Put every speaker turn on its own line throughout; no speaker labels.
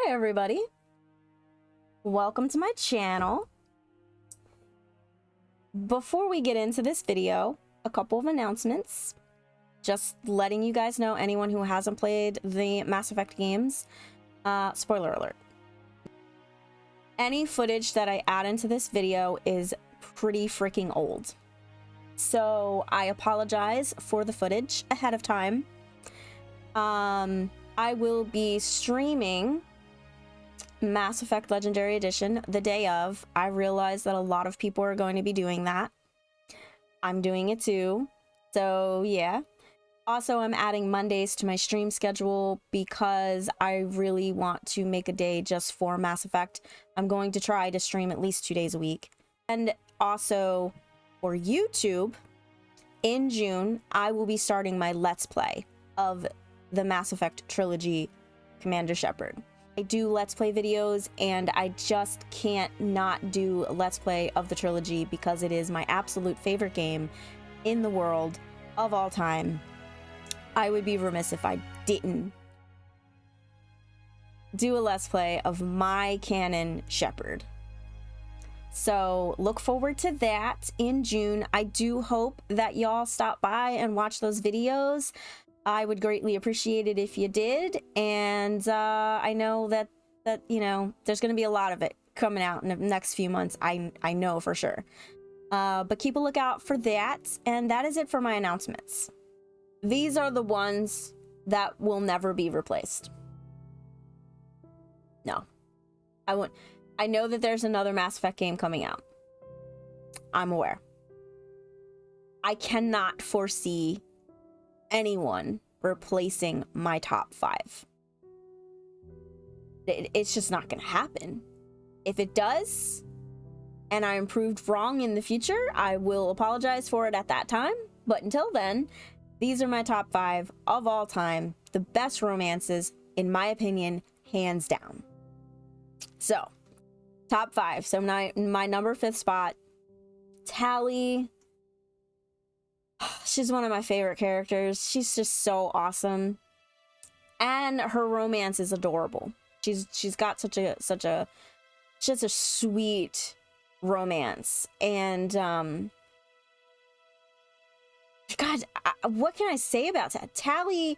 Hi everybody, welcome to my channel. Before we get into this video, a couple of announcements. Just letting you guys know, anyone who hasn't played the Mass Effect games, spoiler alert. Any footage that I add into this video is pretty freaking old. So I apologize for the footage ahead of time. I will be streaming Mass Effect Legendary Edition the day of. I realize that a lot of people are going to be doing that. I'm doing it too. So yeah. Also, I'm adding Mondays to my stream schedule because I really want to make a day just for Mass Effect. I'm going to try to stream at least 2 days a week. And also for YouTube, in June, I will be starting my Let's Play of the Mass Effect Trilogy Commander Shepard. I do Let's Play videos, and I just can't not do a Let's Play of the trilogy because it is my absolute favorite game in the world of all time. I would be remiss if I didn't do a Let's Play of my canon Shepard. So look forward to that in June. I do hope that y'all stop by and watch those videos. I would greatly appreciate it if you did, and I know that you know there's going to be a lot of it coming out in the next few months. I know for sure. But keep a lookout for that, and that is it for my announcements. These are the ones that will never be replaced. No, I won't. I know that there's another Mass Effect game coming out. I'm aware. I cannot foresee anyone replacing my top 5. It's just not gonna happen. If it does, and I am proved wrong in the future, I will apologize for it at that time. But until then, these are my top 5 of all time. The best romances, in my opinion, hands down. So, top 5. So my number 5th spot, Tali. She's one of my favorite characters. She's just so awesome, and her romance is adorable. She's got such a sweet romance, and God, what can I say about that? Tali?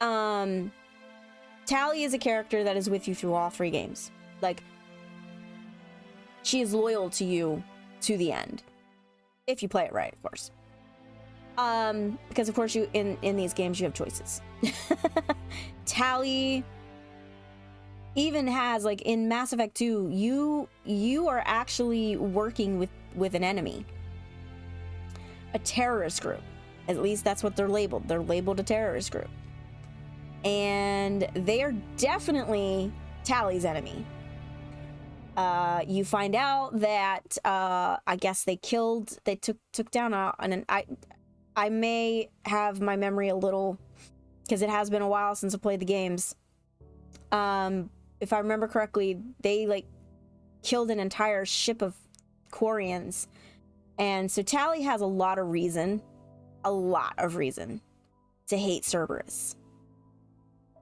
Tali is a character that is with you through all 3 games. Like, she is loyal to you to the end. If you play it right, of course. Because of course you in these games you have choices. Tali even has, like, in Mass Effect 2, you are actually working with an enemy. A terrorist group. At least that's what they're labeled. They're labeled a terrorist group. And they are definitely Tali's enemy. You find out that I guess they took down I may have my memory a little, because it has been a while since I played the games. If I remember correctly, they like killed an entire ship of Quarians, and so Tali has a lot of reason to hate Cerberus,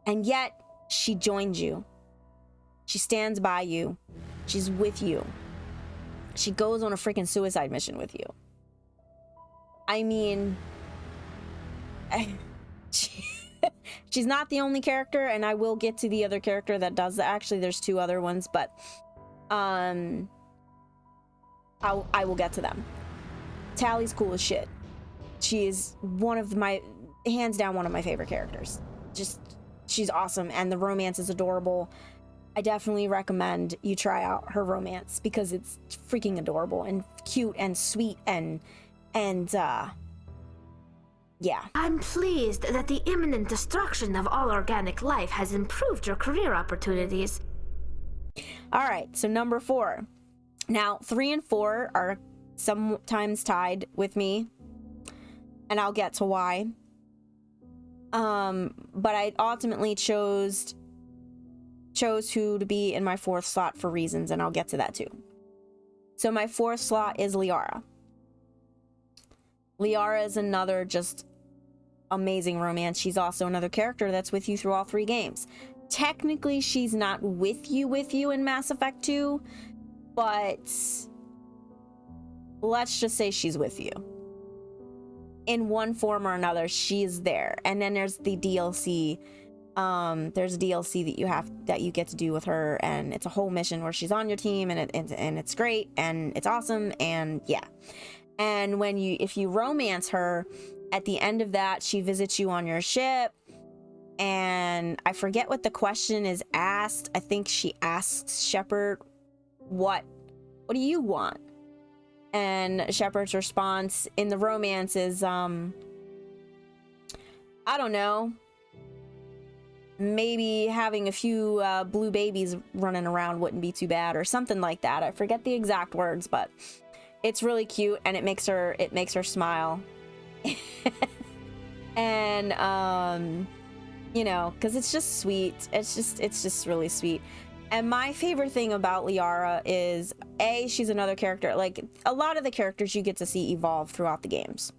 and yet she joins you. She stands by you. She's with you. She goes on a freaking suicide mission with you. I mean, she's not the only character, and I will get to the other character that does that. Actually, there's 2 other ones, but I will get to them. Tali's cool as shit. She is hands down one of my favorite characters. Just, she's awesome, and the romance is adorable. I definitely recommend you try out her romance because it's freaking adorable and cute and sweet and yeah.
I'm pleased that the imminent destruction of all organic life has improved your career opportunities.
All right, so number 4. Now, 3 and 4 are sometimes tied with me, and I'll get to why. But I ultimately chose who to be in my 4th slot for reasons, and I'll get to that too. So my 4th slot is Liara. Liara is another just amazing romance. She's also another character that's with you through all 3 games. technically she's not with you in Mass Effect 2, but let's just say she's with you. In one form or another, she's there. And then there's the DLC. There's DLC that you get to do with her, and it's a whole mission where she's on your team, and it's great, and it's awesome, and yeah. And if you romance her, at the end of that, she visits you on your ship, and I forget what the question is asked. I think she asks Shepard, what do you want? And Shepard's response in the romance is, I don't know, maybe having a few blue babies running around wouldn't be too bad, or something like that. I forget the exact words, but it's really cute, and it makes her smile. And you know, because it's just sweet. It's just really sweet. And my favorite thing about Liara is, she's another character. Like, a lot of the characters you get to see evolve throughout the games,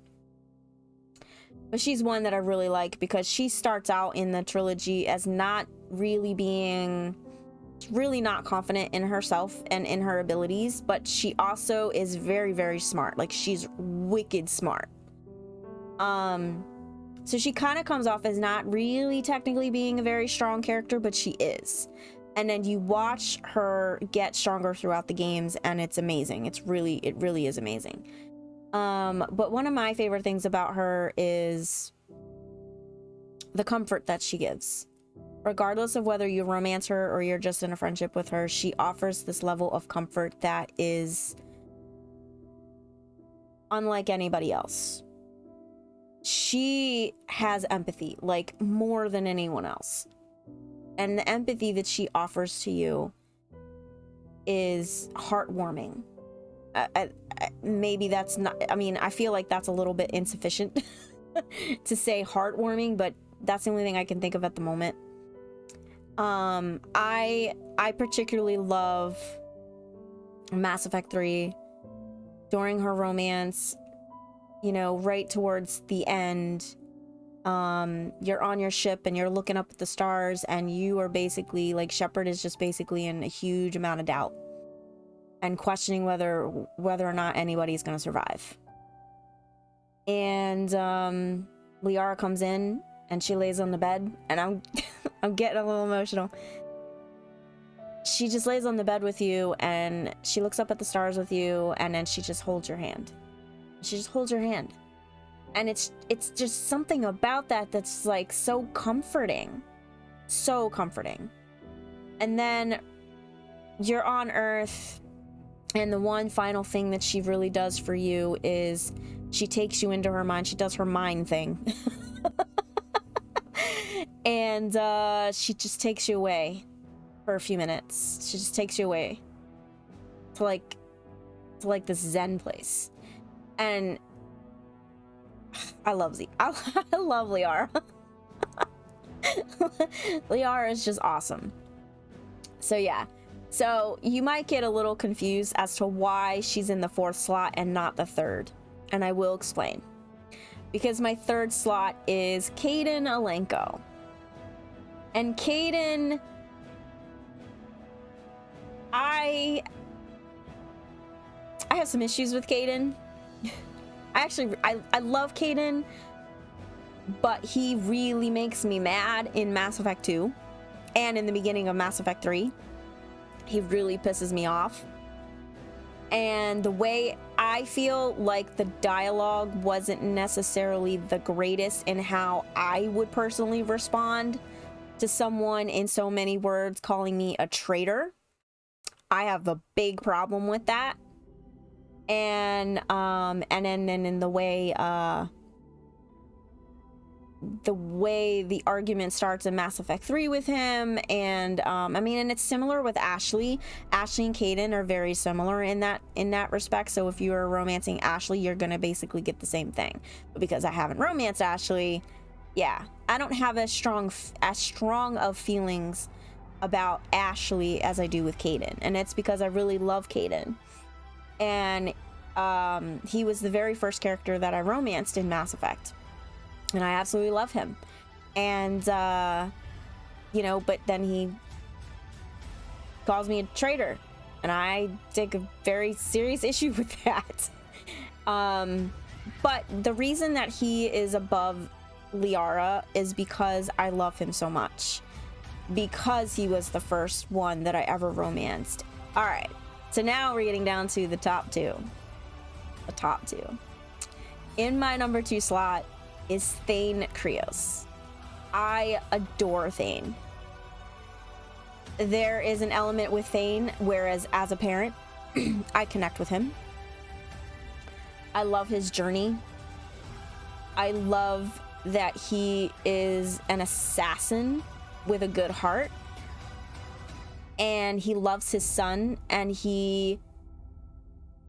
but she's one that I really like because she starts out in the trilogy as not really not confident in herself and in her abilities, but she also is very, very smart. Like, she's wicked smart. So she kind of comes off as not really technically being a very strong character, but she is. And then you watch her get stronger throughout the games, and it's amazing. It really is amazing. But one of my favorite things about her is the comfort that she gives. Regardless of whether you romance her or you're just in a friendship with her, she offers this level of comfort that is unlike anybody else. She has empathy, like, more than anyone else. And the empathy that she offers to you is heartwarming. Maybe that's not, I mean, I feel like that's a little bit insufficient to say heartwarming, but that's the only thing I can think of at the moment. I particularly love Mass Effect 3 during her romance, you know, right towards the end. You're on your ship and you're looking up at the stars, and you are basically, like, Shepard is just basically in a huge amount of doubt and questioning whether or not anybody's going to survive. And Liara comes in and she lays on the bed, and I'm getting a little emotional. She just lays on the bed with you, and she looks up at the stars with you, and then she just holds your hand. She just holds your hand. And it's just something about that that's, like, so comforting. So comforting. And then you're on Earth, and the one final thing that she really does for you is she takes you into her mind. She does her mind thing. And she just takes you away for a few minutes. She just takes you away to like this Zen place. And I love Liara. Liara is just awesome. So yeah. So you might get a little confused as to why she's in the 4th slot and not the 3rd. And I will explain. Because my 3rd slot is Kaiden Alenko. And Kaiden, I have some issues with Kaiden. I love Kaiden, but he really makes me mad in Mass Effect 2 and in the beginning of Mass Effect 3. He really pisses me off. And the way I feel like the dialogue wasn't necessarily the greatest in how I would personally respond to someone in so many words calling me a traitor. I have a big problem with that. And then in the way the argument starts in Mass Effect 3 with him, and I mean, and it's similar with Ashley. Ashley and Kaiden are very similar in that respect. So if you are romancing Ashley, you're gonna basically get the same thing. But because I haven't romanced Ashley, yeah, I don't have as strong of feelings about Ashley as I do with Kaiden, and it's because I really love Kaiden. And he was the very first character that I romanced in Mass Effect, and I absolutely love him. And you know, but then he calls me a traitor, and I take a very serious issue with that. But the reason that he is above Liara is because I love him so much. Because he was the first one that I ever romanced. All right, so now we're getting down to the top two. The top two. In my number 2 slot is Thane Krios. I adore Thane. There is an element with Thane, whereas as a parent, I connect with him. I love his journey. I love that he is an assassin with a good heart. And he loves his son, and he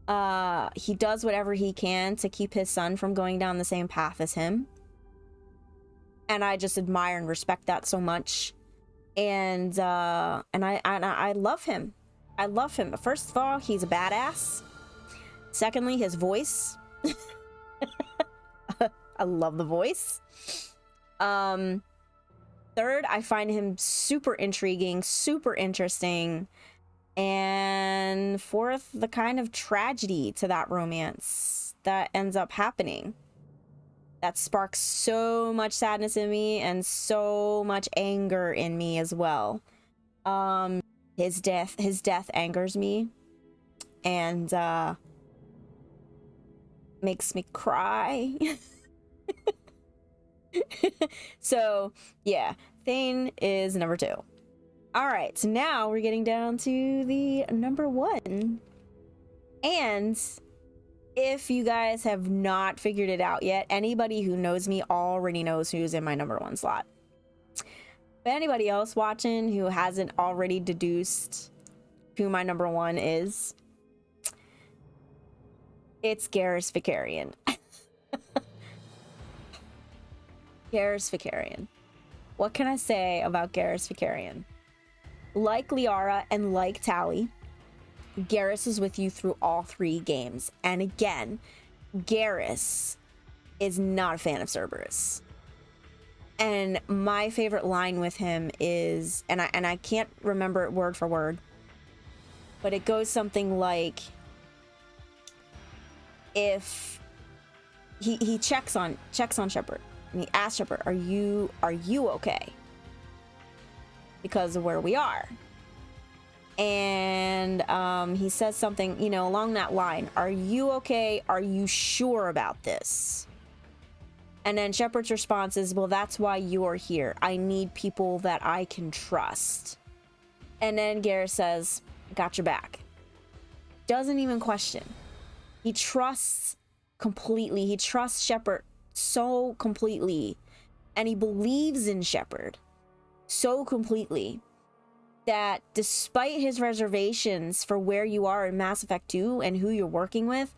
does whatever he can to keep his son from going down the same path as him. And I just admire and respect that so much. And I love him. I love him. First of all, he's a badass. Secondly, his voice. I love the voice. Third, I find him super intriguing, super interesting. And fourth, the kind of tragedy to that romance that ends up happening that sparks so much sadness in me and so much anger in me as well. His death angers me and makes me cry. So yeah, Thane is number 2. All right, so now we're getting down to the number 1. And if you guys have not figured it out yet, anybody who knows me already knows who's in my number 1 slot. But anybody else watching who hasn't already deduced who my number 1 is, it's Garrus Vicarian. Garrus Vicarian. What can I say about Garrus Vicarian? Like Liara and like Tali, Garrus is with you through all 3 games. And again, Garrus is not a fan of Cerberus. And my favorite line with him is, and I can't remember it word for word, but it goes something like, if he checks on Shepard, and he asks Shepard, are you okay? Because of where we are. And he says something, you know, along that line. Are you okay? Are you sure about this? And then Shepard's response is, well, that's why you're here. I need people that I can trust. And then Garrus says, got your back. Doesn't even question. He trusts completely. He trusts Shepard so completely. And he believes in Shepard so completely that despite his reservations for where you are in Mass Effect 2 and who you're working with,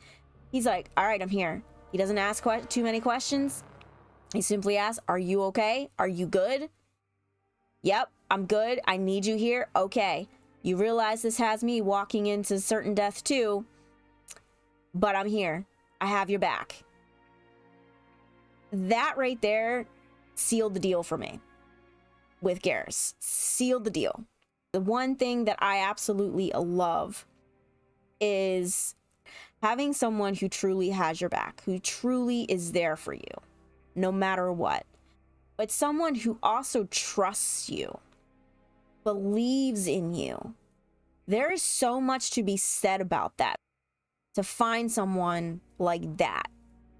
he's like, all right, I'm here. He doesn't ask too many questions. He simply asks, are you okay? Are you good? Yep, I'm good. I need you here. Okay. You realize this has me walking into certain death too, but I'm here. I have your back. That right there sealed the deal for me with Garrus. Sealed the deal. The one thing that I absolutely love is having someone who truly has your back, who truly is there for you, no matter what. But someone who also trusts you, believes in you. There is so much to be said about that. To find someone like that.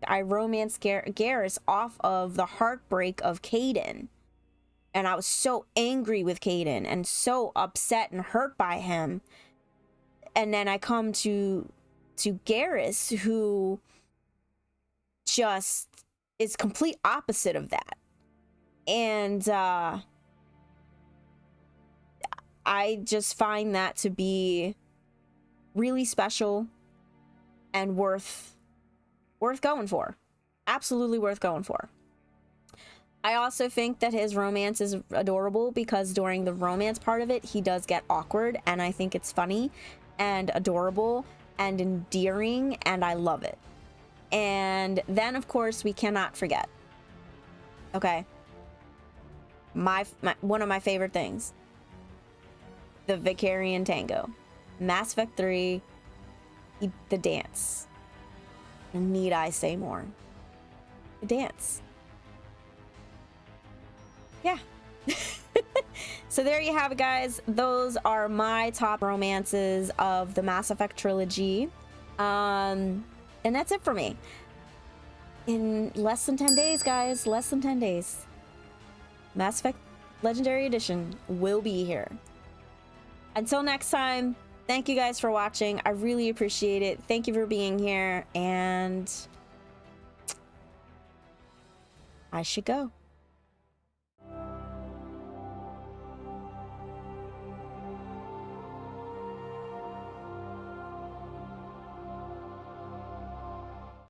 I romanced Garrus off of the heartbreak of Kaiden. And I was so angry with Kaiden and so upset and hurt by him. And then I come to Garrus, who just is complete opposite of that. And I just find that to be really special and worth going for. Absolutely worth going for. I also think that his romance is adorable because during the romance part of it, he does get awkward, and I think it's funny and adorable and endearing, and I love it. And then, of course, we cannot forget. Okay. my one of my favorite things. The Vicarian Tango. Mass Effect 3, the dance. Need I say more? The dance. Yeah. So there you have it, guys. Those are my top romances of the Mass Effect trilogy. And that's it for me. In less than 10 days, guys. Less than 10 days. Mass Effect Legendary Edition will be here. Until next time, thank you guys for watching. I really appreciate it. Thank you for being here, and I should go.